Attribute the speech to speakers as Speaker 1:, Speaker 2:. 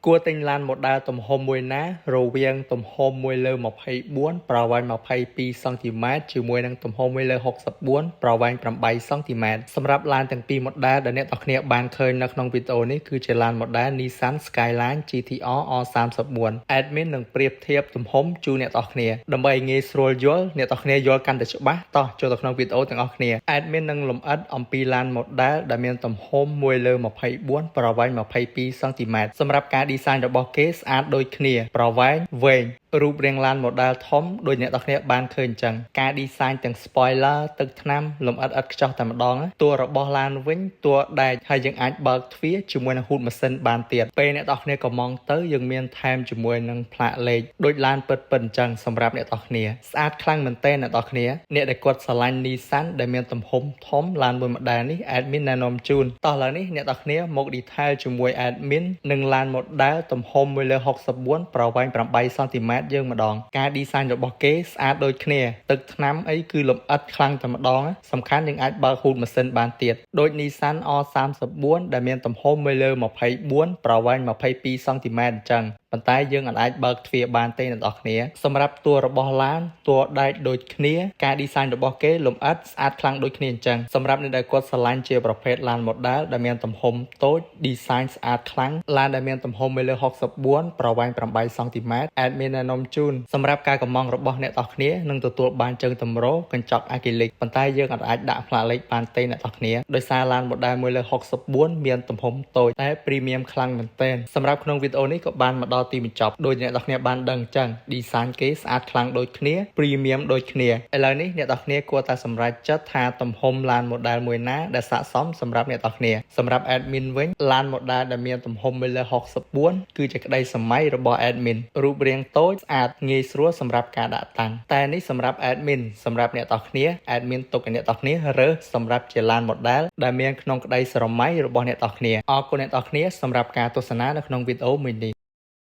Speaker 1: គួរទិញឡានម៉ូដែលទំហំមួយណារវាងទំហំ1 លើ 24 ប្រវែង22 សង់ទីម៉ែត្រជាមួយនឹងទំហំ1 លើ 64 ប្រវែង8 សង់ទីម៉ែត្រសម្រាប់ឡានទាំងពីរម៉ូដែលដែលអ្នកទាំងគ្នាបានឃើញនៅក្នុងវីដេអូនេះគឺជាឡានម៉ូដែល Nissan Skyline GT-R R34 Admin នឹងប្រៀបធៀបទំហំជូនអ្នកទាំងគ្នាដើម្បីងាយស្រួលយល់អ្នកទាំងគ្នាយល់កាន់តែច្បាស់តោះចូលទៅក្នុងវីដេអូទាំងអស់គ្នា Admin នឹងលម្អិតអំពីឡានម៉ូដែលដែលមានទំហំ1 លើ 24 ប្រវែង22 សង់ទីម៉ែត្រសម្រាប់ការ design របស់គេស្អាតដូចគ្នាប្រវែងវែងរូបរាងឡានម៉ូដែលធំដូចអ្នកទាំងគ្នាបានឃើញអញ្ចឹងការ design ទាំង spoiler ទឹកថ្នាំលម្អិតឥតខ្ចោះតែម្ដងតួរបស់ឡានវិញតួដែកហើយយើងអាចបើកទ្វារជាមួយនឹងហូតម៉ាស៊ីនបានទៀតពេលអ្នកទាំងគ្នាកំងទៅយើងមានថែមជាមួយនឹងផ្លាកលេខដូចឡានពិតៗអញ្ចឹងសម្រាប់អ្នកទាំងគ្នាស្អាតខ្លាំងមែនទែនអ្នកទាំងគ្នាអ្នកដែលគាត់ស្រឡាញ់ Nissan ដែលមានទំហំធំឡានមួយម៉ូដែលនេះ Admin ណែនាំជូនតោះឥឡូវនេះអ្នកទាំងគ្នាមក detail ជាមួយ Admin នឹងឡានម៉ូដែលទំហំ1 លើ 64 ប្រវែង8 សង់ទីម៉ែត្រយើងម្ដងការ design របស់គេស្អាតដូចគ្នាទឹកថ្នាំអីគឺលម្អិតខ្លាំងតែម្ដងសំខាន់យើងអាចបើកហូតម៉ាស៊ីនបានទៀតដូច Nissan R34 ដែលមានទំហំ1 លើ 24 ប្រវែង22 សង់ទីម៉ែត្រអញ្ចឹងប៉ុន្តែយើងអាចបើកទ្វារបានទេអ្នកនរគ្នាសម្រាប់តួរបស់ឡានតួដែកដូចគ្នាការ design របស់គេលម្អិតស្អាតខ្លាំងដូចគ្នាអញ្ចឹងសម្រាប់អ្នកដែលគាត់ស្រឡាញ់ជាប្រភេទឡាន model ដែលមានទំហំតូច design ស្អាតខ្លាំងឡានដែលមានទំហំ1 លើ 64 ប្រវែង8 សង់ទីម៉ែត្រ Admin ណែនាំជូនសម្រាប់ការកម្មង់របស់អ្នកនរគ្នានឹងទទួលបានជើងទម្រកញ្ចក់អាគ្រីលិកប៉ុន្តែយើងអាចដាក់ផ្លាកលេខបានទេអ្នកនរគ្នាដោយសារឡាន model 1 លើ 64 មានទំហំតូចតែ premium ខ្លាំងមែនទែនសម្រាប់ក្នុងវីដេអូនេះក៏បានមកដល់ទីបញ្ចប់ដោយអ្នកនរគ្នាបានដឹងអញ្ចឹង design គេស្អាតខ្លាំងដូចគ្នា premium ដូចគ្នាឥឡូវនេះអ្នកនរគ្នាគួរតែសម្រេចចិត្តថាទំហំឡាន model មួយណាដែលស័ក្តិសមសម្រាប់អ្នកនរគ្នាសម្រាប់ admin វិញឡាន model ដែលមានទំហំ1 លើ 64 គឺជាក្តីសម័យរបស់ admin រូបរាងតូចស្អាតងាយស្រួលសម្រាប់ការដាក់តាំងតែនេះសម្រាប់ admin សម្រាប់អ្នកនរគ្នា admin ទុកឲ្យអ្នកនរគ្នារើសសម្រាប់ជាឡាន model ដែលមានក្នុងក្តីស្រមៃរបស់អ្នកនរគ្នាអរគុណអ្នកនរគ្នាសម្រាប់ការទស្សនានៅក្នុងវីដេអូមួយនេះ